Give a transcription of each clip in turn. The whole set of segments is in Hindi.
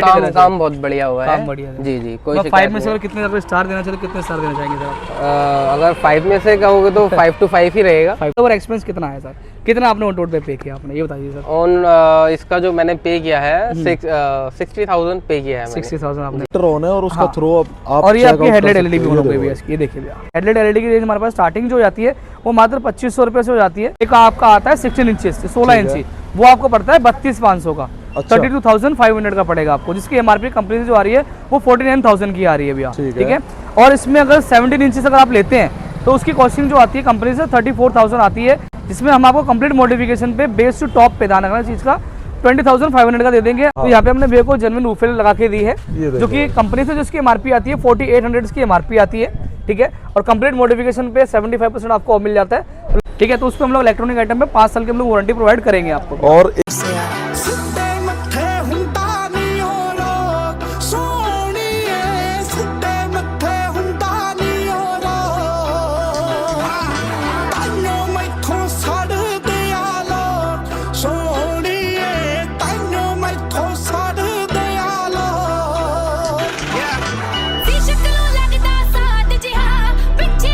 काम बहुत बढ़िया हुआ है। काम बढ़िया है। जी जी, कोई 5 में से अगर कितने अगर स्टार देना चाहिए, कितने स्टार देना चाहेंगे सर? अगर 5 में से कहोगे तो 5 to 5 ही रहेगा। 5 और एक्सपेंस कितना है सर? कितना आपने ऑन रोड पे पे किया आपने, ये बताइए सर। ऑन इसका जो मैंने पे किया है 60,000 पे किया है मैंने। 60,000 आपने ड्रोन है और उसका थ्रो आप और ये आपकी हेडलाइट एलईडी भी होनी चाहिए भैया। ये देखिए भैया, हेडलाइट एलईडी की रेंज हमारे पास स्टार्टिंग जो जाती है वो मात्र 2500 रुपए से हो जाती है। एक आपका आता है 16 इंचेस 16 इंची, वो आपको पड़ता है 32,500 का। 32,500 का पड़ेगा आपको, जिसकी एमआरपी कंपनी से जो आ रही है वो 49,000 की आ रही है भैया। ठीक है। और इसमें अगर 17 इंचेस अगर आप लेते हैं तो उसकी कॉस्टिंग जो आती है कंपनी से 34,000 आती है, जिसमें हम आपको कंप्लीट मॉडिफिकेशन पे बेस टू टॉप पे दाना करना चीज का 20,500 का दे देंगे। तो यहाँ पे हमने भैया को जेन्युइन रूफेल लगा के दी है, जो कि कंपनी से जो इसकी एमआरपी आती है 4800 की एमआरपी आती है। ठीक है। और कंप्लीट मॉडिफिकेशन पे 75% आपको मिल जाता है। ठीक है। तो उसमें हम लोग इलेक्ट्रॉनिक आइटम पे 5 साल की हम लोग वारंटी प्रोवाइड करेंगे आपको। और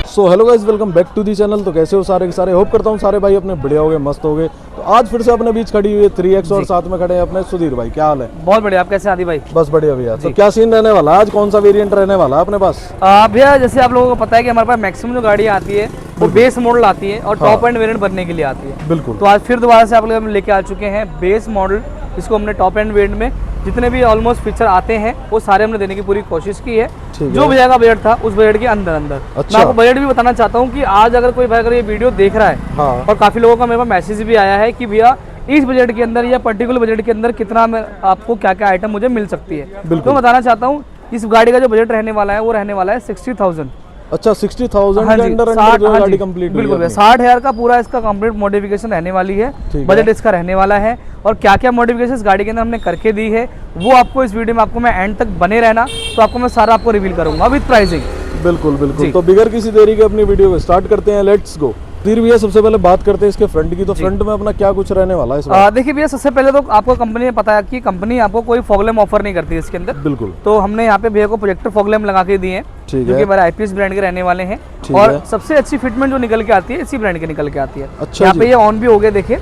so hello guys, welcome back to the channel. तो कैसे हो सारे के सारे, होप करता हूँ सारे भाई अपने बढ़िया हो गए, मस्त हो गए। तो आज फिर से अपने बीच खड़ी हुई है 3X और साथ में खड़े हैं अपने सुधीर भाई। क्या हाल है? बहुत बढ़िया। आप कैसे आदि भाई? बस बढ़िया भैया। तो क्या सीन रहने वाला, आज कौन सा वेरिएंट रहने वाला है अपने पास? भैया जैसे आप लोगों को पता है कि हमारे पास मैक्सिमम जो गाड़ी आती है वो बेस मॉडल आती है और टॉप एंड वेरिएंट बनने के लिए आती है। बिल्कुल। तो आज फिर दोबारा से आप लोग हम लेके आ चुके हैं बेस मॉडल, इसको हमने टॉप एंड वेरिएंट में जितने भी ऑलमोस्ट फीचर आते हैं वो सारे हमने देने की पूरी कोशिश की है। जो भैया का बजट था उस बजट के अंदर अंदर। मैं आपको बजट भी बताना चाहता हूँ कि आज अगर कोई भाई अगर ये वीडियो देख रहा है और काफी लोगों का मेरे पास मैसेज भी आया है कि भैया इस बजट के अंदर या पर्टिकुलर बजट के अंदर कितना आपको क्या क्या आइटम मुझे मिल सकती है, तो बताना चाहता हूँ इस गाड़ी का जो बजट रहने वाला है वो रहने वाला है 60,000। अच्छा, 60,000 के अंदर जो गाड़ी कंप्लीट हुई है। बिल्कुल 60,000 का पूरा इसका कंप्लीट मॉडिफिकेशन रहने वाली है। बजट इसका रहने वाला है और क्या क्या मॉडिफिकेशन इस गाड़ी के अंदर हमने करके दी है वो आपको इस वीडियो में आपको मैं एंड तक बने रहना, तो आपको मैं सारा आपको रिवील करूंगा विद प्राइसिंग। बिल्कुल बिल्कुल। तो बिगर किसी देरी के अपनी वीडियो को स्टार्ट करते हैं, लेट्स गो। धीरे भैया सबसे पहले बात करते हैं इसके फ्रंट की। तो फ्रंट में अपना क्या कुछ रहने वाला है इस बार? देखिए भैया, सबसे पहले तो आपको कंपनी ने पता है कि कंपनी आपको कोई फॉग लैम्प ऑफर नहीं करती है इसके अंदर। बिल्कुल। तो हमने यहाँ पे भैया को प्रोजेक्टर फॉग लैम्प लगा के दिए हैं, जो कि हमारे आईपीएस ब्रांड के रहने वाले हैं। और सबसे अच्छी फिटमेंट जो निकल के आती है इसी ब्रांड के निकल के आती है। अच्छा, यहाँ पे ये ऑन भी हो गया, देखिए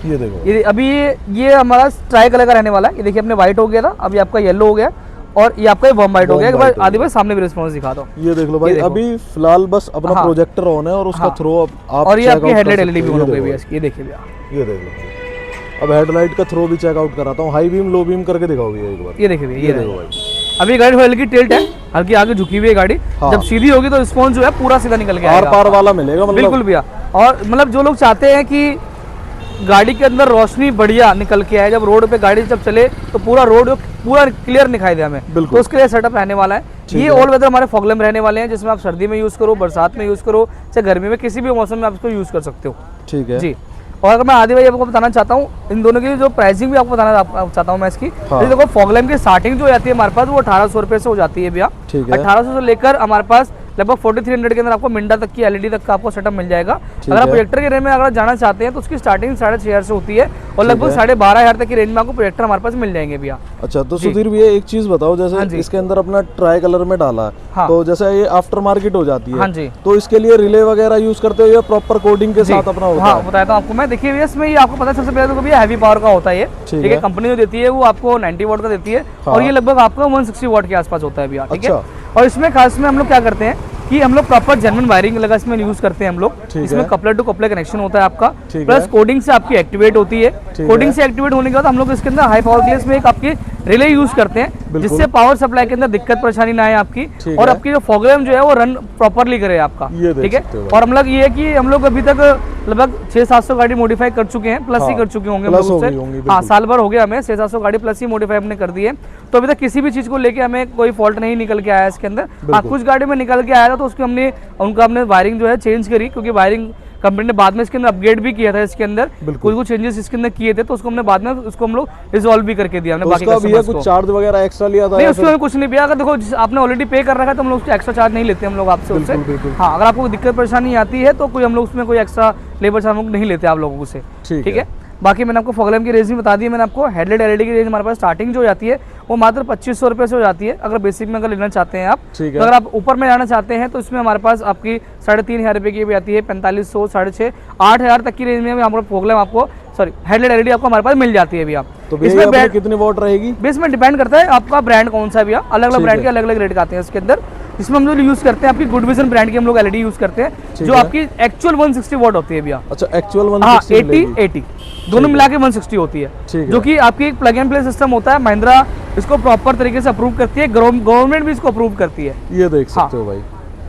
ये देखो। ये अभी ये हमारा ट्राई कलर का रहने वाला है। ये देखिए अपने व्हाइट हो गया था, अभी आपका येलो हो गया और ये आपका वार्म व्हाइट हो गया। एक बार आदि भाई सामने भी रिस्पॉन्स दिखा दो। ये देख लो भाई, अभी फिलहाल बस अपना प्रोजेक्टर ऑन है और उसका थ्रो आप और ये आपकी हेडलाइट एलईडी भी होनी चाहिए। ये देखिए भैया, ये देख लो। अब हेडलाइट का थ्रो भी चेकआउट कराता हूँ, हाई बीम लो बीम करके दिखाओ भैया एक बार। ये देखिए भैया, ये देखो भाई। अभी गाड़ी हल्की टिल्ट है, हल्की आगे झुकी हुई है गाड़ी। जब सीधी होगी तो रिस्पॉन्स जो है पूरा सीधा निकल के आएगा, पार वाला मिलेगा। बिल्कुल भैया। और मतलब जो लोग चाहते हैं कि गाड़ी के अंदर रोशनी बढ़िया निकल के आए, जब रोड पे गाड़ी जब चले तो पूरा रोड पूरा क्लियर दिखाई दे हमें, तो उसके लिए सेटअप रहने वाला है। ये ऑल वेदर हमारे फॉग लैम्प रहने वाले हैं, जिसमें आप सर्दी में यूज करो, बरसात में यूज करो, चाहे गर्मी में, किसी भी मौसम में आप इसको यूज कर सकते हो। ठीक है जी। और अगर मैं आदि भाई आपको बताना चाहता हूँ इन दोनों की जो प्राइसिंग भी आपको बताना चाहता हूँ मैं इसकी। देखो फॉग लैम्प की स्टार्टिंग जो जाती है हमारे पास वो 1800 रुपए से हो जाती है भैया। 1800 से लेकर हमारे पास लगभग 4300 के अंदर आपको मिंडा तक की एलईडी तक का आपको सेटअप मिल जाएगा। अगर आप प्रोजेक्टर की रेंज में अगर जाना चाहते हैं तो उसकी स्टार्टिंग 6,500 से होती है और लगभग 12,500 तक की रेंज में आपको प्रोजेक्टर हमारे पास मिल जाएंगे भैया। अच्छा, तो सुधीर भैया एक चीज बताओ, जैसे इसके अंदर अपना ट्राई कलर में डाला है, तो जैसे ये आफ्टर मार्केट हो जाती है, तो इसके लिए रिले वगैरह यूज करते हो या प्रॉपर कोडिंग के साथ अपना होता है? बताया था आपको मैं। देखिए भैया, इसमें ये आपको पता है सबसे पहले तो भैया हैवी पावर का होता है ये। ठीक है। कंपनी जो देती है वो आपको 90 वाट का देती है और ये लगभग आपको 160 वाट के आसपास होता है भैया। ठीक है। और इसमें खास में हम लोग क्या करते हैं कि हम लोग प्रॉपर जेन्युइन वायरिंग लगा इसमें यूज करते हैं हम लोग। इसमें कपलर टू कपलर कनेक्शन होता है आपका, प्लस कोडिंग से आपकी एक्टिवेट होती है। कोडिंग से एक्टिवेट होने के बाद हम लोग इसके अंदर हाई पावर के लिए इसमें एक आपकी रिले यूज करते हैं, जिससे पावर सप्लाई के अंदर दिक्कत परेशानी ना आए आपकी, और आपकी जो फॉग लैम्प जो है वो रन प्रॉपरली करे आपका। ठीक है। और हम लोग ये है कि हम लोग अभी तक लगभग 600-700 गाड़ी मॉडिफाई कर चुके हैं, प्लस ही कर चुके होंगे हम लोग। हाँ, साल भर हो गया हमें, 600-700 गाड़ी प्लस ही मॉडिफाई हमने कर दी है। तो अभी तक किसी भी चीज को लेके हमें कोई फॉल्ट नहीं निकल के आया इसके अंदर। हाँ, कुछ गाड़ी में निकल के आया था तो उसकी हमने वायरिंग जो है चेंज करी, क्योंकि वायरिंग कंपनी ने बाद में इसके अंदर अपग्रेड भी किया था। इसके अंदर कुछ चेंजेस इसके अंदर किए थे, तो उसको हमने बाद में उसको हम लोग रिजॉल्व भी करके दिया हमने। बाकी कुछ चार्ज वगैरह एक्स्ट्रा लिया था? नहीं, उसमें कुछ नहीं भैया। अगर देखो आपने ऑलरेडी पे कर रखा है तो हम लोग उसको एक्स्ट्रा चार्ज नहीं लेते हम लोग आपसे उससे। हाँ, अगर आपको दिक्कत परेशानी आती है तो कोई हम लोग उसमें कोई एक्स्ट्रा लेबर चार्ज हम लोग नहीं लेते आप लोगों से। ठीक है। बाकी मैंने आपको फॉग लैम्प की रेंज भी बता दी है मैंने आपको। हेडलाइट एलईडी की रेंज हमारे पास स्टार्टिंग जो जाती है वो मात्र 2500 रुपये से हो जाती है, अगर बेसिक में अगर लेना चाहते हैं आप। ठीक है। अगर आप ऊपर में जाना चाहते हैं तो इसमें हमारे पास आपकी 3500 रुपये की भी आती है, 4500, 6,500, 8,000 तक की रेंज में हमारे फॉग लैम्प आपको सॉरी हेडलाइट एलईडी आपको हमारे पास मिल जाती है भैया। तो भैया इसमें कितनी वॉट रहेगी? बेस में डिपेंड करता है आपका ब्रांड कौन सा है भैया, अलग अलग ब्रांड के अलग अलग रेट का आते हैं इसके अंदर। इसमें हम जो यूज करते हैं आपकी गुड विजन ब्रांड की हम लोग एलईडी यूज करते हैं जो आपकी एक्चुअल 160 वॉट होती है भैया। अच्छा एक्चुअल 160 80 दोनों मिला के 160 होती है, जो कि आपकी एक प्लग एंड प्ले सिस्टम होता है। महिंद्रा इसको प्रॉपर तरीके से अप्रूव करती है, गवर्नमेंट भी इसको अप्रूव करती है। ये देख सकते हो भाई।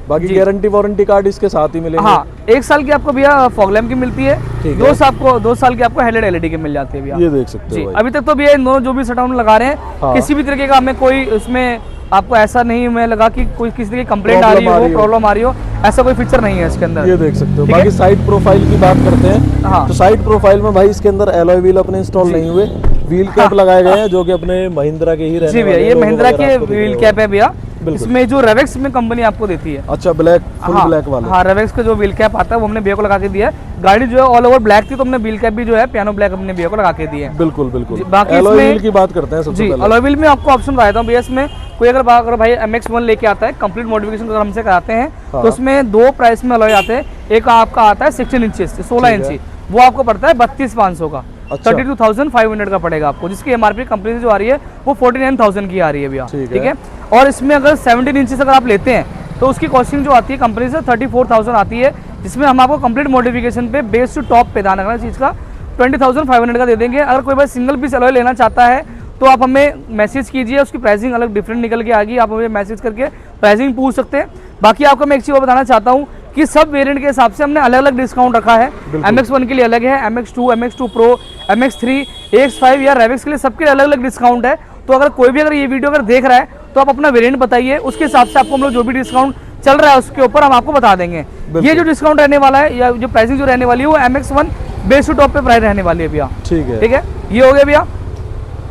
बाकी गारंटी वारंटी कार्ड इसके साथ ही मिलेंगे। हाँ 1 साल की आपको भैया फॉग लैम्प की मिलती है, 2 साल की आपको हेडलाइट एलईडी की मिल जाती है भैया। ये देख सकते हो भाई। अभी तक तो भैया इन दोनों जो भी शटडाउन लगा रहे हैं किसी भी तरीके का हमें कोई उसमें आपको ऐसा नहीं मैं लगा कि कोई किसी की कंप्लेंट आ रही हो, प्रॉब्लम आ रही हो, ऐसा कोई फीचर नहीं है इसके अंदर। ये देख सकते हो। बाकी साइड प्रोफाइल की बात करते हैं। हाँ। तो साइड प्रोफाइल में भाई इसके अंदर एलॉय व्हील अपने इंस्टॉल नहीं हुए, व्हील कैप लगाए गए हैं जो कि अपने महिंद्रा के ही रहने जी भैया, ये महिंद्रा के व्हील कैप है भैया। इसमें जो रेवेक्स में कंपनी आपको देती है। अच्छा ब्लैक, फुल ब्लैक वाला। हाँ रेवेक्स का जो व्हील कैप आता है वो हमने भैया को लगा के दिया है। गाड़ी जो है ऑल ओवर ब्लैक थी तो हमने व्हील कैप भी जो है पियानो ब्लैक अपने भैया को लगा के दिए हैं। बिल्कुल बिल्कुल। बाकी एलॉय व्हील की बात करते हैं सबसे पहले। एलॉय व्हील में आपको ऑप्शन बताता हूँ भैया, इसमें कोई अगर भाई MX1 लेके आता है कंप्लीट मॉडिफिकेशन अगर हमसे कराते हैं तो उसमें 2 प्राइस में एलॉय आते हैं। एक आपका आता है 16 इंचेस 16 इंची, वो आपको पड़ता है 32,500 का। 32,500 का पड़ेगा आपको, जिसकी एमआरपी कंपनी से जो आ रही है वो 49,000 की आ रही है भैया। ठीक है। और इसमें अगर 17 इंचेस अगर आप लेते हैं तो उसकी कॉस्टिंग जो आती है कंपनी से 34,000 आती है, जिसमें हम आपको कंप्लीट मॉडिफिकेशन पे बेस टू टॉप पे दाना करना चीज़ का 20,500 का दे देंगे। अगर कोई भाई सिंगल पीस एलॉय लेना चाहता है तो आप हमें मैसेज कीजिए, उसकी प्राइसिंग अलग डिफरेंट निकल के आ गई, आप हमें मैसेज करके प्राइसिंग पूछ सकते हैं। बाकी आपको मैं एक चीज़ और बताना चाहता हूँ कि सब वेरिएंट के हिसाब से हमने अलग अलग डिस्काउंट रखा है। MX1 के लिए अलग है, MX2, MX2 Pro, MX3, AX5 या रेवेक्स के लिए सबके अलग अलग डिस्काउंट है। तो अगर कोई भी अगर ये वीडियो अगर देख रहा है तो आप अपना वेरिएंट बताइए, उसके हिसाब से आपको हम लोग जो भी डिस्काउंट चल रहा है उसके ऊपर हम आपको बता देंगे। ये जो डिस्काउंट रहने वाला है या जो प्राइसिंग जो रहने वाली है वो MX1 बेस टू टॉप पे प्राइस रहने वाली है भैया। ठीक है, ये हो गया भैया।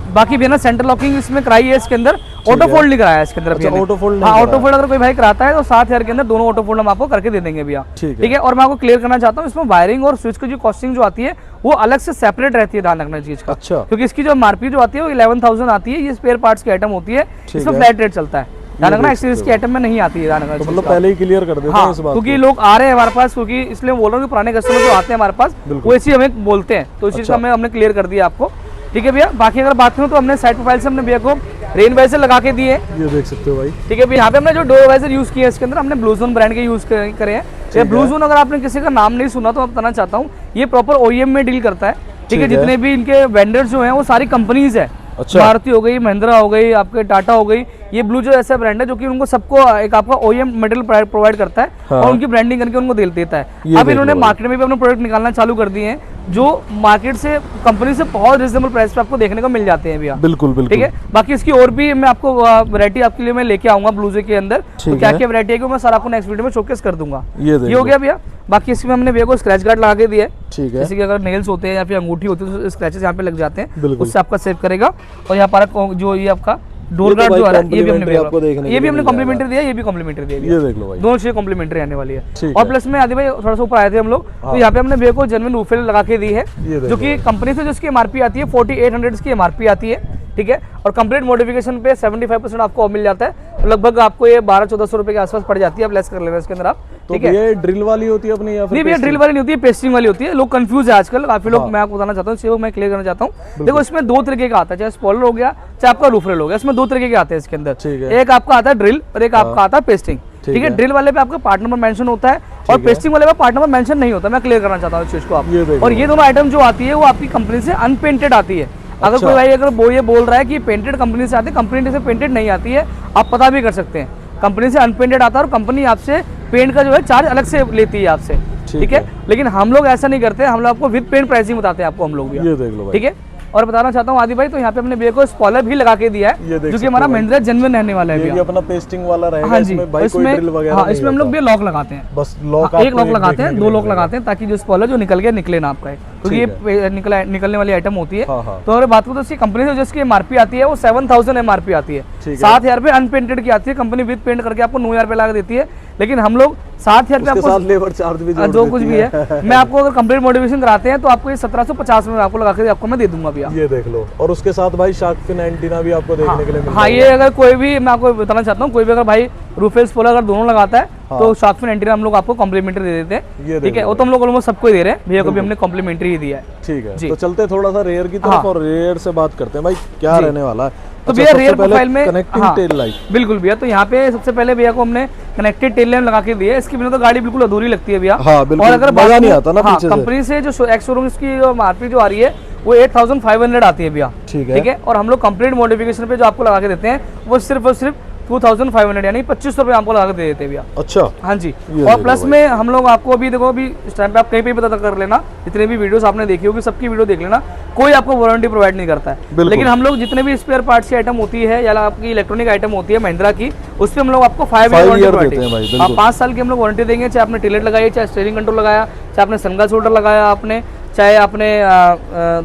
बाकी भी ना सेंटर लॉकिंग इसमें कराई है, इसके अंदर ऑटो फोल्ड नहीं कराया है इसके अंदर। Auto fold? हाँ ऑटो फोल्ड अगर कोई भाई कराता है तो 7,000 के अंदर दोनों ऑटो फोल्ड हम आपको करके दे देंगे भैया। ठीक है। और मैं आपको क्लियर करना चाहता हूँ इसमें वायरिंग और स्विच की जो कॉस्टिंग जो आती है वो अलग से सेपरेट रहती है ध्यान रखना चीज का। अच्छा। क्योंकि इसकी जो एमआरपी जो आती है वो 11,000 आती है, ये स्पेयर पार्ट्स की आइटम होती है, इसमें फ्लैट रेट चलता है ध्यान रखना, एक्सपीरियंस की आइटम में नहीं आती है ध्यान रखना। मतलब पहले ही क्लियर कर देते हैं इस बात को। क्योंकि लोग आ रहे हैं हमारे पास, क्योंकि इसलिए बोल रहा हूँ कि पुराने कस्टमर जो आते हैं हमारे पास वो इसी हमें बोलते हैं, तो इस चीज का हमने क्लियर कर दिया आपको। ठीक है भैया। बाकी अगर बात करूँ तो हमने साइड प्रोफाइल से हमने भैया को रेन वाइजर लगा के दिए, ये देख सकते हो भाई। ठीक है भैया। यहाँ पे हमने जो डोर वाइजर यूज किया है इसके अंदर हमने ब्लू जोन ब्रांड के यूज करे हैं। ब्लू जोन अगर आपने किसी का नाम नहीं सुना तो मैं बताना चाहता हूँ, ये प्रॉपर OEM में डील करता है। ठीक है। जितने भी इनके वेंडर्स जो हैं वो सारी कंपनीज है। अच्छा। मारुति हो गई, महिंद्रा हो गई, आपके टाटा हो गई, ये ब्लू जो ऐसा ब्रांड है जो कि उनको सबको एक आपका OEM मटेरियल प्रोवाइड करता है। हाँ। और उनकी ब्रांडिंग करके उनको देता है। अब इन्होंने मार्केट में भी अपने प्रोडक्ट निकालना चालू कर दिए हैं जो मार्केट से कंपनी से बहुत रिजनेबल प्राइस पे आपको देखने को मिल जाते हैं भैया। बिल्कुल बिल्कुल। ठीक है। बाकी इसकी और भी मैं आपको वैरायटी आपके लिए मैं लेके आऊंगा ब्लूजे के अंदर, तो क्या क्या वैरायटी है मैं सारा आपको नेक्स्ट वीडियो में शोकेस कर दूंगा। ये हो गया भैया। बाकी इसमें हमने भैया को स्क्रैच गार्ड लगा के दिया है। ठीक है। जैसे कि अगर नेल्स होते हैं या फिर अंगूठी होती है तो स्क्रैचेस यहाँ पे लग जाते हैं, उससे आपका सेव करेगा। और यहाँ पर जो ये आपका डोर गार्ड जो है ये भी हमने कॉम्प्लीमेंट्री दिया, ये भी कॉम्प्लीमेंट्री दिया। ये देख लो भाई, दोनों चीजें कॉम्प्लीमेंट्री आने वाली है। और प्लस में आदि भाई थोड़ा सा ऊपर आए थे हम लोग, तो यहाँ पे हमने भैया को जेन्युइन रूफेल लगा के दी है, जो कि कंपनी से जिसकी एमआरपी आती है 4800 की एमआरपी आती है। ठीक है। और कंप्लीट मॉडिफिकेशन पे 75% आपको मिल जाता है, लगभग आपको ये 1200-1400 रुपए के आसपास पड़ जाती है, आप लेस कर लेना इसके अंदर आप। ठीक है। ये ड्रिल वाली होती है अपनी या फिर? नहीं भैया ड्रिल वाली नहीं होती है, पेस्टिंग वाली होती है। लोग कंफ्यूज है आजकल काफी लोग। मैं आपको बताना चाहता हूँ, मैं क्लियर करना चाहता हूँ। देखो इसमें 2 तरीके का आता है, चाहे स्पॉइलर हो गया चाहे आपका रूफ रेल हो गया, इसमें 2 तरीके के आते हैं इसके अंदर। एक आपका आता है ड्रिल और एक आपका आता है पेस्टिंग। ठीक है। ड्रिल वाले पे आपका पार्ट नंबर मेंशन होता है और पेस्टिंग वाले पे पार्ट नंबर मेंशन नहीं होता। मैं क्लियर करना चाहता हूँ इस चीज को आप। और ये दोनों आइटम जो आती है वो आपकी कंपनी से अनपेंटेड आती है। अगर कोई भाई अगर वो ये बोल रहा है कि पेंटेड कंपनी से आती है, कंपनी से पेंटेड नहीं आती है, आप पता भी कर सकते हैं। कंपनी से अनपेंटेड आता है और कंपनी आपसे पेंट का जो है चार्ज अलग से लेती है आपसे। ठीक है। लेकिन हम लोग ऐसा नहीं करते, हम लोग आपको विद पेंट प्राइसिंग बताते हैं आपको हम लोग भी। ठीक है। और बताना चाहता हूँ आदि भाई, तो यहाँ पे हमने भैया को स्पॉइलर भी लगा के दिया है, जो कि हमारा महिंद्रा जेन्युइन रहने वाला है। ये अपना पेस्टिंग वाला रहेगा। हाँ जी। इसमें हम लोग भी लॉक लगाते हैं, बस लॉक एक लॉक लगाते हैं, 2 लॉक लगाते हैं ताकि जो स्पॉइलर जो निकल गया निकले ना आपका, क्योंकि ये निकलने वाली आइटम होती है। तो अगर बात करूँ तो इसकी कंपनी से जिसकी एमआरपी आती है वो 7000 एमआरपी आती है। 7,000 रुपए अनपेंटेड की आती है, कंपनी विद पेंट करके आपको 9,000 रुपए लगा देती है। लेकिन हम लोग 60,000 उसके आपको साथ लेबर चार्ज भी जोड़ जो कुछ देती भी है मैं आपको अगर कंप्लीट मॉडिफिकेशन कराते हैं तो आपको ये 1750 में आपको लगा के आपको मैं दे दूंगा भैया। ये देख लो, और उसके साथ भाई शार्क फिन एंटीना भी आपको देखने के लिए मिल हाँ, ये अगर कोई भी, मैं आपको बताना चाहता हूँ, कोई भी अगर भाई रूफेल स्पॉइलर अगर दोनों लगाता है तो शार्क फिन एंटीना हम लोग आपको कॉम्प्लीमेंट्री दे देते हैं, ठीक है। वो तो हम लोग ऑलमोस्ट सबको ही दे रहे हैं, भैया को भी हमने कॉम्प्लीमेंट्री ही दिया है। ठीक है, तो चलते थोड़ा सा रेयर की तरफ और रेयर से बात करते हैं भाई क्या रहने वाला है। तो भैया रेयर प्रोफाइल में कनेक्टिंग टेल लाइट, बिल्कुल भैया। तो यहाँ पे सबसे पहले भैया को हमने कनेक्टेड टेल लैंप लगा के दी है, इसके बिना तो गाड़ी बिल्कुल अधूरी लगती है भैया। और अगर मजा नहीं आता ना पीछे से। कंपनी से जो एक्स शोरूम की जो एमआरपी जो आ रही है वो 8500 आती है भैया, ठीक है। और हम लोग कंप्लीट मॉडिफिकेशन पे जो आपको लगा के देते हैं वो सिर्फ और सिर्फ 2500 यानी 2500 रुपये आपको लगा के दे देते हैं भैया। अच्छा, हाँ जी। और प्लस में हम लोग आपको अभी देखो, अभी इस टाइम पे आप कहीं पे भी पता कर लेना, जितने भी वीडियोस आपने देखी होगी सबकी वीडियो देख लेना, कोई आपको वारंटी प्रोवाइड नहीं करता है। लेकिन हम लोग जितने भी स्पेयर पार्ट्स की आइटम होती है या आपकी इलेक्ट्रॉनिक आइटम होती है महिंद्रा की, उस पर हम लोग आपको 5 ईयर वारंटी देते हैं। 5 साल की हम लोग वारंटी देंगे, चाहे आपने टिलेट लगाई, चाहे स्टीयरिंग कंट्रोल लगाया, चाहे आपने सनग्लास होल्डर लगाया आपने, चाहे आपने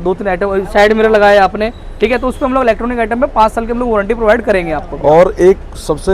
2-3 आइटम साइड मिरर लगाया आपने, ठीक है। तो उस पर हम लोग इलेक्ट्रॉनिक आइटम में 5 साल की हम लोग वारंटी प्रोवाइड करेंगे आपको। और एक सबसे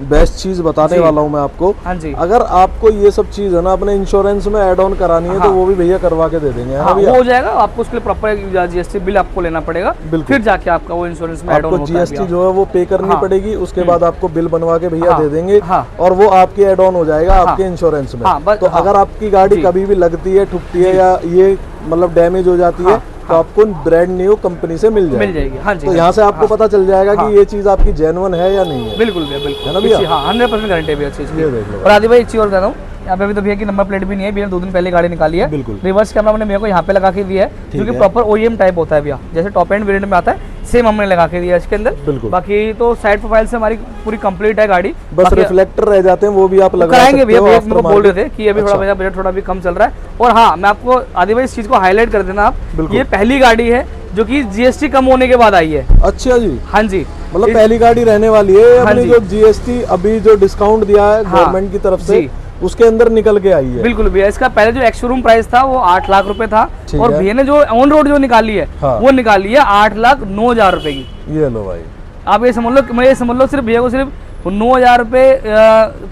बेस्ट चीज बताने वाला हूँ मैं आपको, हाँ जी, अगर आपको ये सब चीज है ना अपने इंश्योरेंस में ऐड ऑन करानी है तो वो भी भैया करवा के दे देंगे। हाँ, वो हो जाएगा। आपको उसके लिए प्रॉपर जीएसटी बिल आपको लेना पड़ेगा, फिर जाके आपका वो इंश्योरेंस में ऐड ऑन होता है। जीएसटी जो है वो पे करनी पड़ेगी, उसके बाद आपको बिल बनवा के भैया दे देंगे और वो आपके ऐड ऑन हो जाएगा आपके इंश्योरेंस में। तो अगर आपकी गाड़ी कभी भी लगती है, ठुकती है या ये मतलब डैमेज हो जाती है तो आपको ब्रांड न्यू कंपनी से मिल जाएगी। हाँ जी, तो यहाँ से आपको पता चल जाएगा कि ये चीज आपकी जेन्युइन है या नहीं है। बिल्कुल भैया, बिल्कुल है ना भैया। हाँ, 100% गारंटी है भैया चीज की। ये देख लो। और आदि भाई एक चीज और बता दूं, यहाँ पे अभी तो भैया की नंबर प्लेट भी नहीं है, भैया 2 दिन पहले गाड़ी निकाली है। बिल्कुल। रिवर्स कैमरा मैंने भैया को यहाँ पे लगा के दिया है, जो कि प्रॉपर OEM टाइप होता है भैया, जैसे टॉप एंड वेरिएंट में आता है सेम हमने लगा के दिया है इसके अंदर। बाकी तो साइड प्रोफाइल से हमारी पूरी कंप्लीट है गाड़ी, बस रिफ्लेक्टर रह जाते हैं वो भी आप लगा कराएंगे भैया। भैया मेरे को बोल रहे थे कि अभी थोड़ा भैया बजट थोड़ा भी कम चल रहा है। और हाँ, मैं आपको आदि भाई इस चीज को हाईलाइट कर देना, आप ये पहली गाड़ी है जो कि जीएसटी कम होने के बाद आई है। अच्छा जी, हाँ जी, मतलब पहली गाड़ी रहने वाली है अपनी जो जीएसटी अभी जो डिस्काउंट दिया है गवर्नमेंट की तरफ से उसके अंदर निकल के आई है। बिल्कुल भैया। इसका पहले जो एक्स शोरूम प्राइस था वो 8 लाख रुपए था, और भैया ने जो ऑन रोड जो निकाली है वो निकाली है 8,09,000 रुपए की। ये लो भाई, आप ये समझ लो, मैं ये समझ लो सिर्फ भैया को सिर्फ 9,000 रुपए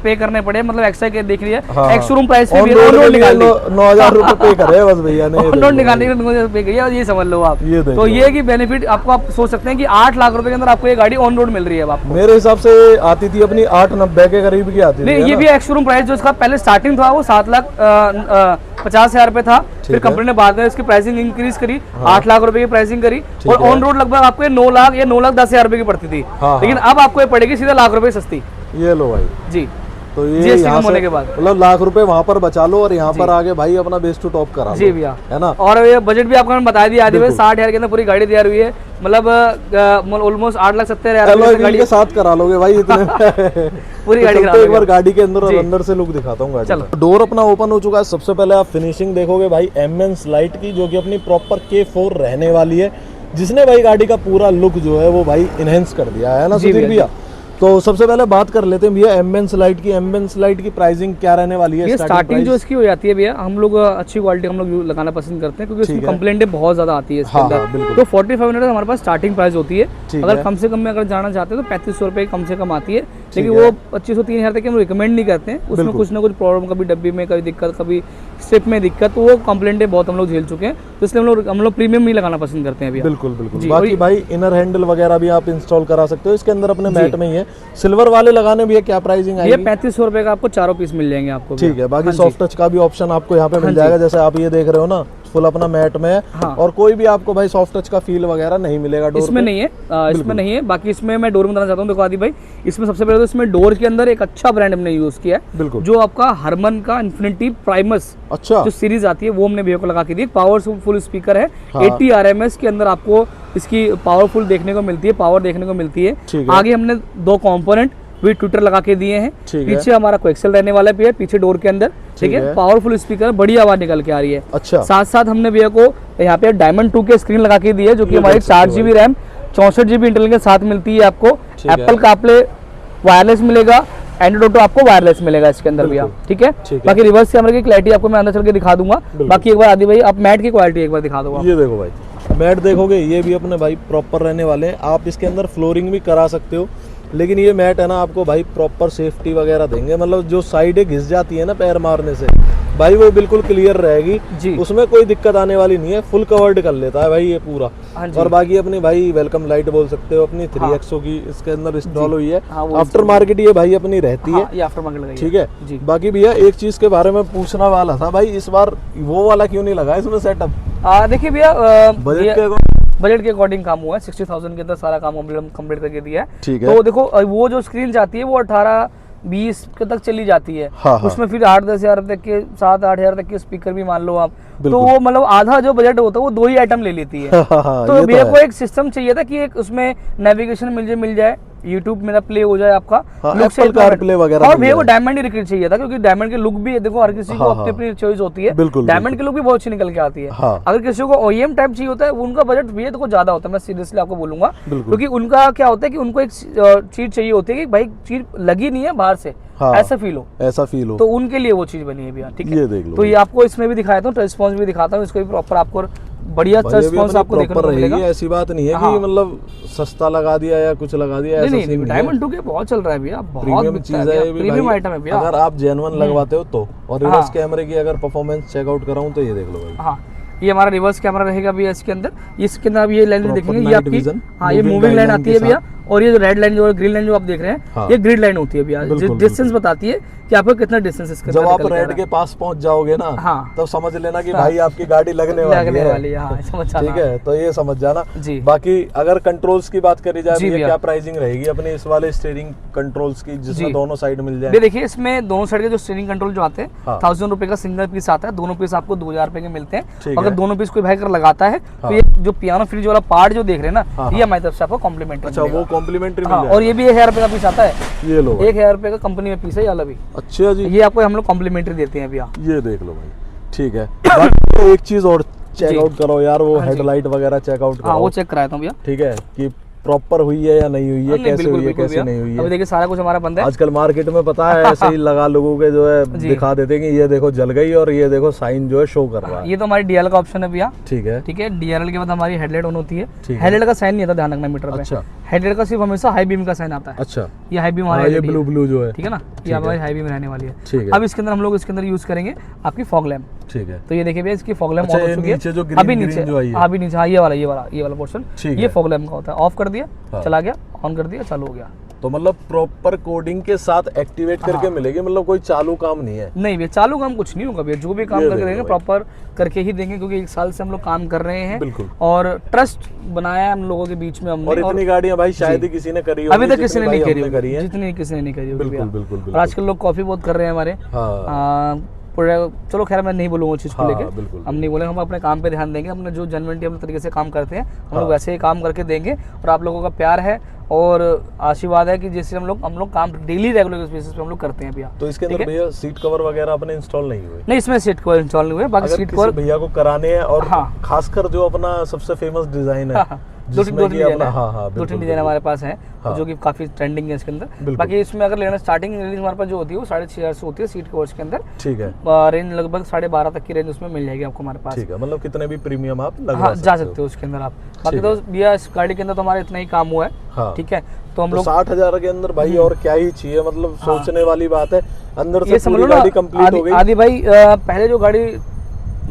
पे करने पड़े, मतलब एक्स्ट्रा के देख लिया। एक्स शोरूम प्राइस पे 9,000 रुपए पे करे बस भैया ने, ऑन रोड निकालने के 9,000 पे किया, ये समझ लो आप। तो ये की बेनिफिट आपको, आप सोच सकते हैं कि 8 लाख रुपए के अंदर आपको ये गाड़ी ऑन रोड मिल रही है आपको। मेरे हिसाब से आती थी अपनी 8,90 के करीब की आती थी। नहीं, ये भी एक्स शोरूम प्राइस जो इसका पहले स्टार्टिंग था वो 7,50,000 रुपए था, फिर कंपनी ने बाद में इसकी प्राइसिंग इंक्रीज करी, 8 लाख रुपए की प्राइसिंग करी, और ऑन रोड लगभग आपको 9 लाख या 9,10,000 रुपए की पड़ती थी। लेकिन अब आपको ये पड़ेगी सीधा लाख रुपए सस्ती। ये लो भाई जी, तो ये यहाँ से होने के बाद मतलब लाख रुपए वहाँ पर बचा लो और यहाँ पर आगे भाई अपना बेस टू टॉप करा जी भैया, है ना। और ये बजट भी आपको मैंने बता दिया, आदि 60,000 के अंदर पूरी गाड़ी तैयार हुई है, मतलब ऑलमोस्ट 8,70,000 गाड़ी के साथ करा लोगे भाई इतने पूरी गाड़ी तो एक बार गाड़ी के अंदर और अंदर से लुक दिखाता हूँ गाड़ी का। डोर अपना ओपन हो चुका है। सबसे पहले आप फिनिशिंग देखोगे भाई एमएन लाइट की, जो कि अपनी प्रॉपर K4 रहने वाली है, जिसने भाई गाड़ी का पूरा लुक जो है वो भाई इनहेंस कर दिया है ना सुधीर भैया। तो सबसे पहले बात कर लेते हैं भैया एमएन लाइट की। एमएन लाइट की प्राइसिंग क्या रहने वाली है? ये स्टार्टिंग जो इसकी हो जाती है भैया, हम लोग अच्छी क्वालिटी हम लोग लगाना पसंद करते हैं, क्योंकि इसमें कंप्लेंटें बहुत ज्यादा आती है इसके अंदर। तो 4500 हमारे पास स्टार्टिंग प्राइस होती है। अगर कम से कम में अगर जाना चाहते हैं तो 3500 रुपए कम से कम आती है, लेकिन वो 2500-3000 तक हम रिकमेंड नहीं करते हैं। उसमें कुछ ना कुछ प्रॉब्लम, कभी डब्बी में कभी दिक्कत, कभी स्ट्रिप में दिक्कत, तो वो कंप्लेंटें बहुत हम लोग झेल चुके हैं, तो इसलिए हम लोग प्रीमियम ही लगाना पसंद करते हैं भैया। बिल्कुल बिल्कुल। बाकी भाई इनर हैंडल वगैरह भी आप इंस्टॉल करा सकते हो, इसके अंदर अपने मैट में ही है। सिल्वर वाले लगाने भी है, क्या प्राइसिंग आएगी? ये 3500 रुपए का आपको चारों पीस मिल जाएंगे आपको। ठीक है। बाकी सॉफ्ट टच का भी ऑप्शन आपको यहाँ पे मिल जाएगा, जैसे आप ये देख रहे हो ना, फुल अपना मैट में है। और कोई भी आपको भाई सॉफ्ट टच का फील वगैरह नहीं मिलेगा डोर इसमें नहीं है, इसमें नहीं है। बाकी इसमें मैं डोर में बताना चाहता हूँ, देखो आदि भाई, इसमें सबसे पहले तो इसमें डोर के अंदर एक अच्छा ब्रांड हमने यूज किया है, बिल्कुल, जो आपका हरमन का इन्फिनिटी प्राइमस अच्छा जो सीरीज आती है वो हमने भैया को लगा के दी। पावरफुल स्पीकर है, 80 RMS के अंदर आपको इसकी पावरफुल देखने को मिलती है, पावर देखने को मिलती है। आगे हमने 2 कंपोनेंट विद ट्विटर लगा के दिए हैं। पीछे हमारा कोएक्सियल रहने वाला है पीछे डोर के अंदर, ठीक है। पावरफुल स्पीकर, बड़ी आवाज निकल के आ रही है। अच्छा। साथ साथ हमने भैया को यहाँ पे डायमंड 2 के स्क्रीन लगा के दी है, जो कि हमारी 4 GB रैम 64 GB इंटेल के साथ मिलती है आपको। एप्पल CarPlay वायरलेस मिलेगा, एंड्रॉइड ऑटो आपको वायरलेस मिलेगा इसके अंदर भैया, ठीक है। बाकी रिवर्स कैमरे की क्लैरिटी आपको मैं अंदर चल के दिखा दूंगा। बाकी एक बार आदि भाई आप मैट की क्वालिटी एक बार दिखा दो। ये देखो भाई मैट देखोगे, ये भी अपने भाई प्रॉपर रहने वाले हैं। आप इसके अंदर फ्लोरिंग भी करा सकते हो, लेकिन ये मैट है ना आपको भाई प्रॉपर सेफ्टी वगैरह देंगे, मतलब जो साइडें घिस जाती है ना पैर मारने से भाई वो बिल्कुल क्लियर रहेगी जी। उसमें कोई दिक्कत आने वाली नहीं है, फुल कवर्ड कर लेता है भाई ये पूरा। हाँ जी। और बाकी अपनी भाई वेलकम लाइट बोल सकते हो अपनी 3XO की इसके अंदर इंस्टॉल हुई है। हाँ, वो आफ्टर मार्केट ये भाई अपनी रहती है, ये आफ्टर मार्केट लगाई ठीक है जी। बाकी भैया एक चीज के बारे में पूछना वाला था भाई, इस बार वो वाला क्यों नहीं लगा इसमें सेटअप? देखिए भैया बजट के बजट के अकॉर्डिंग काम हुआ है, 60,000 के अंदर सारा काम कंप्लीट करके दिया है। ठीक है। तो देखो वो जो स्क्रीन जाती है वो 18-20 के तक चली जाती है। हाँ, हाँ। उसमें फिर 8-10 हजार तक के 7-8 हजार तक के स्पीकर भी मान लो आप, तो वो मतलब आधा जो बजट होता है वो 2 ही आइटम ले लेती है। तो ये भैया है। को एक सिस्टम चाहिए था कि एक उसमें नेविगेशन मिल जाए, यूट्यूब मेरा प्ले हो जाए आपका, हाँ, लुक से Apple CarPlay वगैरह और मिल भैया को जाए। डायमंड ही रिक्रिएट चाहिए था, क्योंकि डायमंड के लुक भी देखो हर किसी को हाँ, अपनी अपनी चॉइस होती है। बिल्कुल, डायमंड के लुक भी बहुत अच्छी निकल के आती है। हाँ। अगर किसी को OEM टाइप चाहिए होता है उनका बजट भैया देखो ज्यादा होता है, मैं सीरियसली आपको बोलूंगा, बिल्कुल। क्योंकि उनका क्या होता है कि उनको एक चीज चाहिए होती है कि भाई चीज लगी नहीं है बाहर से, हाँ, ऐसा फील हो, ऐसा फील हो, तो उनके लिए वो चीज बनी है भैया। ठीक है, ये देख लो तो ये आपको इसमें भी दिखाया था, रिस्पॉन्स भी दिखाता हूँ, इसको भी प्रॉपर आपको बढ़िया भाई, ये भी रिस्पॉन्स अपनी आपको देखने proper को मिलेगा। रहेगी, ऐसी बात नहीं है हाँ। कि मतलब सस्ता लगा दिया या कुछ लगा दिया, ऐसा नहीं सीन नहीं, डायमंड 2 के बहुत चल रहा है भैया, बहुत प्रीमियम बिकता चीज है है भैया, ये भी प्रीमियम भाई। आइटम है भैया। अगर आप जेन्युइन लगवाते हो तो, और रिवर्स हाँ। कैमरे की अगर परफॉर्मेंस चेकआउट कराऊं तो ये देख लो भाई। हाँ, ये हमारा रिवर्स कैमरा रहेगा भैया इसके अंदर, इसके अंदर आप ये लाइन Proper देखेंगे, ये night आपकी vision, हाँ ये moving मूविंग लाइन guideline आती के है भैया, और ये जो रेड लाइन जो ग्रीन लाइन जो आप देख रहे हैं, हाँ। ये ग्रिड लाइन होती है भैया, बिल्कुल, डिस्टेंस बताती है कि आपका कितना डिस्टेंस इसके जब अंदर आप निकल के आ रेड रहा के पास पहुंच जाओगे ना, हाँ। तब समझ लेना कि भाई आपकी गाड़ी लगने वाली है। हाँ, समझ जाना। ठीक है, तो ये समझ जाना जी। बाकी अगर कंट्रोल्स की बात करी जाए जी तो भैया। क्या प्राइसिंग रहेगी अपने इस वाले स्टीयरिंग कंट्रोल्स की, जिसमें जी। दोनों साइड मिल ये जाए? देखिए इसमें दोनों साइड के जो स्टीयरिंग कंट्रोल जो आते हैं, हाँ। 1000 रुपए का सिंगल पीस आता है, दोनों पीस आपको 2000 रुपए के मिलते ठीक हैं। अगर है। दोनों पीस कोई भाई कर लगाता है हाँ। तो ये जो पियानो फ्रिज वाला पार्ट जो देख रहे हैं ना, हाँ, ये हमारी तरफ से आपको कॉम्प्लीमेंट्री अच्छा, वो कॉम्प्लीमेंट्री मिल और ये भी 1000 रुपए का पीस आता है, जाएगा। ये लो भाई। 1000 रुपए का कंपनी में पीस है ये वाला भी, अच्छा जी, ये आपको हम लोग कॉम्प्लीमेंट्री देते हैं भैया। ये देख लो भाई। ठीक है, बाकी एक चीज और चेकआउट करो यार, वो हाँ जी। हेडलाइट वगैरह चेकआउट हाँ करो। वो चेक कराता हूँ भैया। ठीक है कि प्रॉपर हुई है या नहीं हुई है, नहीं, कैसे बिल्कुल, हुई है बिल्कुल कैसे भैया। नहीं हुई अभी है। देखिए सारा कुछ हमारा बंद है। आजकल मार्केट में पता है ऐसे ही लगा लोगों के जो है जी। दिखा देते हैं कि ये देखो जल गई और ये देखो साइन जो है शो कर रहा है। ये तो हमारी DRL का ऑप्शन है भैया। ठीक है, ठीक है, DRL के बाद हमारी हेडलाइट ऑन होती है, ठीक है। हेडलाइट का साइन नहीं आता, ध्यान रखना मीटर पे। अच्छा। हेडलाइट का सिर्फ हमेशा हाई बीम का साइन आता है। अच्छा, ये हाई बीम हमारी हाँ, ये LED है। ब्लू ब्लू जो है। ठीक है ना, ये हमारी हाई बीम रहने वाली है। ठीक है। अब इसके अंदर हम लोग इसके अंदर यूज करेंगे आपकी फॉग लैम्प। ठीक है, तो ये देखिए भैया इसकी फॉग लैम्प अच्छा, ऑन हो ये चुकी है। नीचे जो ग्रीन अभी ग्रीन नीचे जो आई है। अभी नीचे हाँ ये वाला पोर्शन, ठीक ये है। फॉग लैम्प का होता है। ऑफ कर दिया, हाँ। चला गया, ऑन कर दिया, चालू हो गया। तो मतलब प्रॉपर कोडिंग के साथ एक्टिवेट करके मिलेगी, मतलब कोई चालू काम नहीं है। नहीं भैया चालू काम कुछ नहीं होगा भैया, जो भी काम ये करके देखो देंगे भाई। प्रॉपर करके ही देंगे, क्योंकि 1 साल से हम लोग काम कर रहे हैं बिल्कुल। और ट्रस्ट बनाया है हम लोगों के बीच में और हमने। इतनी गाड़ियां भाई शायद ही किसी ने करी अभी होगी तक किसी ने जितनी नहीं भाई करी हमने होगी, है। जितनी किसी ने नहीं करी होगी बिल्कुल, भैया। बिल्कुल, और बिल्कुल। आजकल लोग कॉफी बहुत कर रहे हैं हमारे। हाँ, चलो खैर मैं नहीं बोलूँगा उस चीज़ को हाँ, लेके, बिल्कुल, हम नहीं बोले, हम अपने काम पे ध्यान देंगे, अपने जो जेन्युइनिटी अपने तरीके से काम करते हैं हम लोग हाँ। वैसे ही काम करके देंगे। और आप लोगों का प्यार है और आशीर्वाद है कि जैसे हम लोग काम डेली रेगुलर बेसिस पे हम लोग करते हैं भैया। तो इसके ठीक अंदर है? भैया सीट कवर वगैरह अपने इंस्टॉल नहीं हुए? नहीं इसमें सीट कवर इंस्टॉल नहीं हुए, बाकी अगर सीट किसी कवर भैया को कराने हैं और हाँ। खासकर जो अपना सबसे फेमस डिजाइन है, दो तीन डिजाइन है, हाँ हाँ, दो तीन डिजाइन हमारे पास है हाँ। जो कि काफी ट्रेंडिंग है इसके अंदर। बिल्कुल। बाकी इसमें अगर लेना स्टार्टिंग रेंज हमारे पास जो होती है वो 6500 से होती है सीट कवर्स के अंदर। ठीक है, रेंज लगभग 12.5 तक की रेंज उसमें मिल जाएगी आपको हमारे पास। ठीक है, मतलब कितने भी प्रीमियम आप लगा हाँ जा सकते हो उसके अंदर आप। बाकी तो भैया इस गाड़ी के अंदर तो हमारा इतना ही काम हुआ है। हाँ। ठीक है, तो हम तो लोग 60,000 के अंदर भाई और क्या ही चाहिए, मतलब सोचने वाली बात है। अंदर ये से समझ पूरी लो ना गाड़ी कंप्लीट हो गई। आदि भाई पहले जो गाड़ी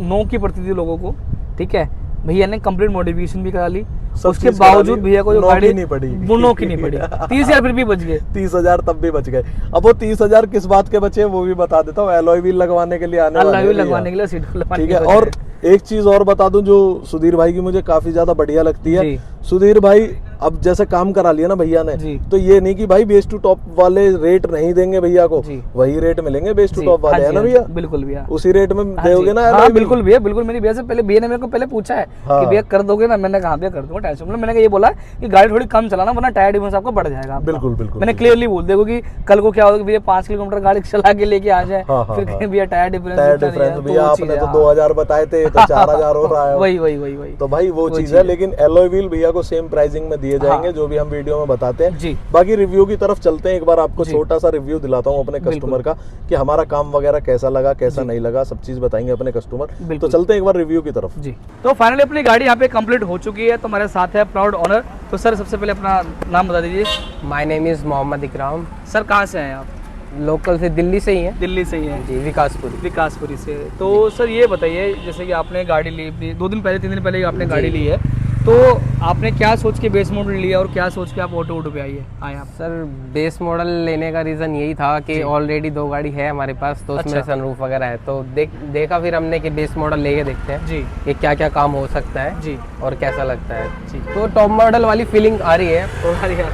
नो की पड़ती थी लोगों को, ठीक है, भैया ने कंप्लीट मॉडिफिकेशन भी करा ली, सब उसके चीज करा बावजूद ली, भैया को जो नो गाड़ी की नहीं पड़ी। वो नो की नहीं पड़ी 30,000 फिर भी बच गए। 30,000 तब भी बच गए। अब वो 30,000 किस बात के बचे वो भी बता देता हूँ। एलॉय व्हील लगवाने के लिए आने वाले हैं भैया। लगवाने के लिए सीट लगवाने ठीक है, के लिए और एक चीज और बता दूं जो सुधीर भाई की मुझे काफी ज्यादा बढ़िया लगती है। जी। सुधीर भाई अब जैसे काम करा लिया ना भैया ने, जी। तो ये नहीं कि भाई बेस टू टॉप वाले रेट नहीं देंगे भैया को, जी। वही रेट मिलेंगे बेस टू जी, टॉप वाले, हाँ है जी, ना हाँ जी, भैया? बिल्कुल भैया उसी रेट में हाँ दोगे जी, ना? हाँ alloy wheel? बिल्कुल भैया बिल्कुल। मेरी भैया से पहले भैया ने मेरे को पहले पूछा है हाँ। कि भैया कर दोगे ना, मैंने कहा भैया कर दूंगा, टेंशन मतलब मैंने कहा ये बोला कि गाड़ी थोड़ी कम चलाना वरना टायर डिफरेंस आपको बढ़ जाएगा आपका। बिल्कुल, बिल्कुल, मैंने बिल्कुल। क्लियरली बोल दिया कि कल को क्या होगा कि भैया 5 किलोमीटर गाड़ी चला के लेके आ जाए हाँ, हाँ, फिर हाँ। कहें भैया टायर डिफरेंस टायर डिफरेंस भैया आपने तो 2000 बताए थे तो 4000 हो रहा है। वही तो भाई वो चीज है, लेकिन एलॉय व्हील भैया को सेम प्राइसिंग में दिए जाएंगे जो भी हम वीडियो में बताते हैं जी। बाकी रिव्यू की तरफ चलते हैं, एक बार आपको छोटा सा रिव्यू दिलाता हूँ अपने कस्टमर का कि हमारा काम वगैरह कैसा लगा कैसा नहीं लगा, सब चीज बताएंगे अपने कस्टमर। तो चलते हैं एक बार रिव्यू की तरफ जी। तो फाइनली अपनी गाड़ी यहाँ पे कंप्लीट हो चुकी है, तो हमारे साथ है प्राउड ऑनर। तो सर सबसे पहले अपना नाम बता दीजिए। My name is Mohammad Ikram. Sir कहाँ से हैं आप? लोकल से, दिल्ली से ही है दिल्ली से ही हैं जी, विकासपुरी। विकासपुरी से। तो सर ये बताइए, जैसे कि आपने गाड़ी ली अपनी 2 दिन पहले 3 दिन पहले आपने गाड़ी ली है, तो आपने क्या सोच के बेस मॉडल लिया और क्या सोच के आप ऑटो पे आए आप? सर बेस मॉडल लेने का रीज़न यही था कि ऑलरेडी 2 गाड़ी है हमारे पास, तो उसमें सनरूफ वगैरह है, तो देखा फिर हमने कि बेस मॉडल लेके देखते हैं जी कि क्या क्या काम हो सकता है जी और कैसा लगता है जी। तो टॉप मॉडल वाली फीलिंग आ रही है।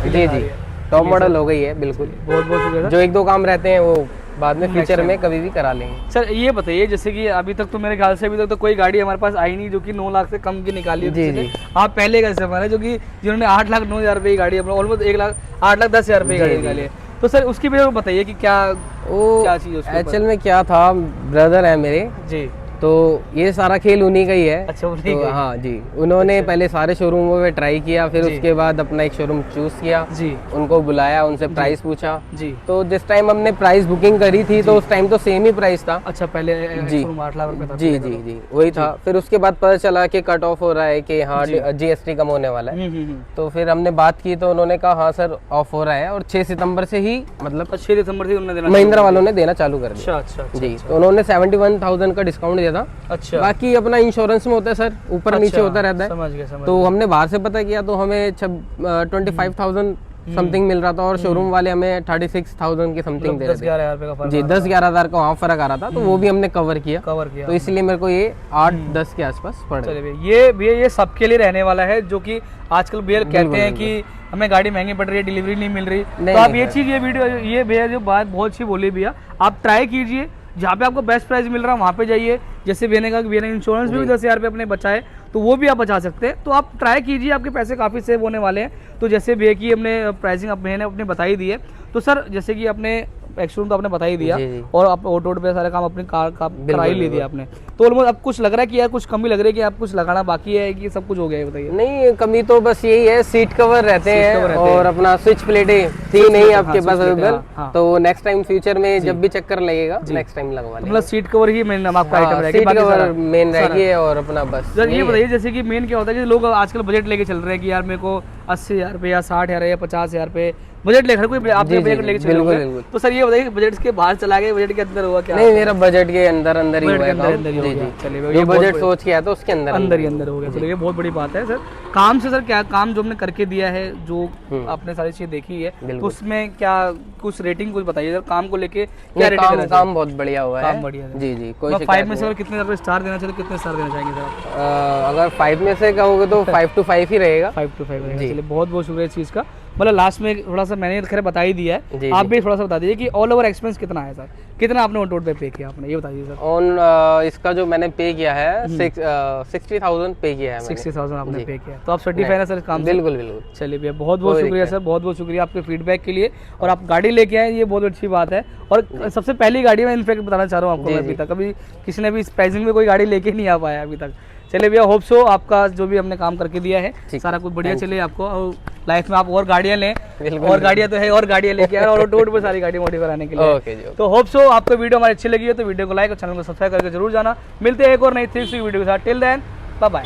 जी जी, टॉप मॉडल हो गई है बिल्कुल। बहुत बहुत शुक्रिया। जो 1-2 काम रहते हैं वो बाद में फ्यूचर में कभी भी करा लेंगे। सर ये बताइए, जैसे कि अभी तक तो मेरे ख्याल से अभी तक तो कोई गाड़ी हमारे पास आई नहीं जो कि 9 लाख से कम की निकाली है। जी जी। आप पहले का कस्टमर है जो कि जिन्होंने 8,09,000 रुपये की गाड़ी, ऑलमोस्ट 8,10,000 रुपये की गाड़ी निकाली है। तो सर उसकी वजह से बताइए कि क्या चीज़ एक्चुअल में क्या था, ब्रदर है मेरे, जी, तो ये सारा खेल उन्हीं का ही है। अच्छा उन्हीं तो का? हाँ जी, उन्होंने पहले सारे शोरूमों में ट्राई किया, फिर उसके बाद अपना एक शोरूम चूज किया, जी उनको बुलाया, उनसे प्राइस पूछा। जी। तो जिस टाइम हमने प्राइस बुकिंग करी थी तो उस टाइम तो सेम ही प्राइस था। अच्छा पहले जी 8 लाख रुपए था। जी जी जी वही था। फिर उसके बाद पता चला कि कट ऑफ हो रहा है कि हाँ GST कम होने वाला है। तो फिर हमने बात की तो उन्होंने कहा हाँ सर ऑफ हो रहा है, और 6 सितंबर से ही मतलब 6 दिसंबर से उन्होंने देना महिंद्रा वालों ने देना चालू कर दिया। अच्छा जी। तो उन्होंने 71,000 का डिस्काउंट दिया था। अच्छा, बाकी अपना इंश्योरेंस में होता है सर, ऊपर नीचे होता रहता है। समझ गया। तो हमने बाहर से पता किया तो हमें 25,000 समथिंग मिल रहा था, और शोरूम वाले हमें 36,000 की समथिंग दे रहे थे। 10-11 हज़ार का जी 10-11 का वहाँ फर्क आ रहा था, तो वो भी हमने कवर किया। तो इसलिए मेरे को ये 8-10 के आसपास पड़ गया। चलिए ये भैया ये सबके लिए रहने वाला है, जो कि आजकल भैया कहते हैं कि हमें गाड़ी महंगी पड़ रही है, डिलीवरी नहीं मिल रही। तो आप ये चीज़, ये वीडियो, ये भैया जो बात बहुत अच्छी बोली भैया, आप ट्राई कीजिए, जहाँ पे आपको बेस्ट प्राइस मिल रहा है वहाँ पे जाइए। जैसे मैंने कहा कि भैया इंश्योरेंस भी 10,000 रुपये अपने बचाए, तो वो भी आप बचा सकते हैं। तो आप ट्राई कीजिए, आपके पैसे काफ़ी सेव होने वाले हैं। तो जैसे भैया की हमने प्राइसिंग मैंने अपने बताई दी है, तो सर जैसे कि अपने एक्शोरूम तो आपने बता ही दिया, और आप ऑटो पे सारे काम अपनी कार का करा ही ले दिया आपने। तो ऑलमोस्ट अब कुछ लग रहा है कि यार कुछ कमी लग रही है कि आप कुछ लगाना बाकी है कि सब कुछ हो गया है? बताइए। नहीं, कमी तो बस यही है, सीट कवर रहते हैं और अपना स्विच प्लेटें थी नहीं आपके पास अवेलेबल, तो नेक्स्ट टाइम फ्यूचर में जब भी चक्कर लगेगा नेक्स्ट टाइम लगवा लेंगे। मतलब सीट कवर ही मेन आपका आइटम रहेगा, सीट कवर मेन रहेगी, और अपना बस ये बताइए जैसे कि मेन क्या होता है कि लोग आजकल बजट लेके चल रहे हैं कि यार मेरे को 80,000 रुपये या 60,000 या 50,000 रुपये बजट लेकर कोई आपने बजट लेके चल रहे हैं। तो सर ये बताइए बजट के बाहर चला गया, बजट के अंदर हुआ क्या? नहीं, मेरा बजट के अंदर अंदर ही हुआ है। चलिए ये बजट सोच के आया तो उसके अंदर अंदर हो गया। चलिए ये बहुत बड़ी बात है। सर काम से सर क्या काम जो हमने करके दिया है, जो आपने सारी चीजें देखी है, तो उसमें क्या कुछ रेटिंग कुछ बताइए सर, काम को लेके क्या रेटिंग? काम बहुत बढ़िया हुआ है। बढ़िया जी जी, कोई 5 में से कितने स्टार देना चाहिए, कितने स्टार देना चाहेंगे सर? अगर 5 में से कहोगे तो 5 to 5 ही रहेगा। 5 to 5 रहेगा। चलिए बहुत बहुत शुक्रिया इस चीज़ का। मतलब लास्ट में थोड़ा सा मैंने खैर बता ही दिया है, आप भी थोड़ा सा बता दीजिए कि ऑल ओवर एक्सपेंस कितना है सर, कितना आपने ऑन रोड पे पे किया आपने, ये बताइए सर। ऑन इसका जो मैंने पे किया है 60,000 पे किया है। 60,000 आपने पे किया, तो आप सर्टिफाइड है सर इस काम से? बिल्कुल बिल्कुल। चलिए भैया बहुत बहुत शुक्रिया सर, बहुत बहुत शुक्रिया आपके फीडबैक के लिए, और आप गाड़ी लेके आए ये बहुत अच्छी बात है। और सबसे पहली गाड़ी मैं इनफैक्ट बताना चाह रहा हूँ आपको, अभी तक कभी किसी ने भी इस प्राइसिंग में कोई गाड़ी लेके नहीं आ पाया अभी तक। चलिए भैया होप सो आपका जो भी हमने काम करके दिया है सारा कुछ बढ़िया चले आपको, और लाइफ में आप और गाड़ियाँ लें, और गाड़ियाँ तो है और गाड़ियाँ लेके आए, और रोड पर सारी गाड़ी मॉडिफाई कराने के लिए। तो होप सो आपको वीडियो हमारी अच्छी लगी है तो वीडियो को लाइक और चैनल को सब्सक्राइब करके जरूर जाना। मिलते हैं एक और नई 3C वीडियो के साथ। Till then bye bye.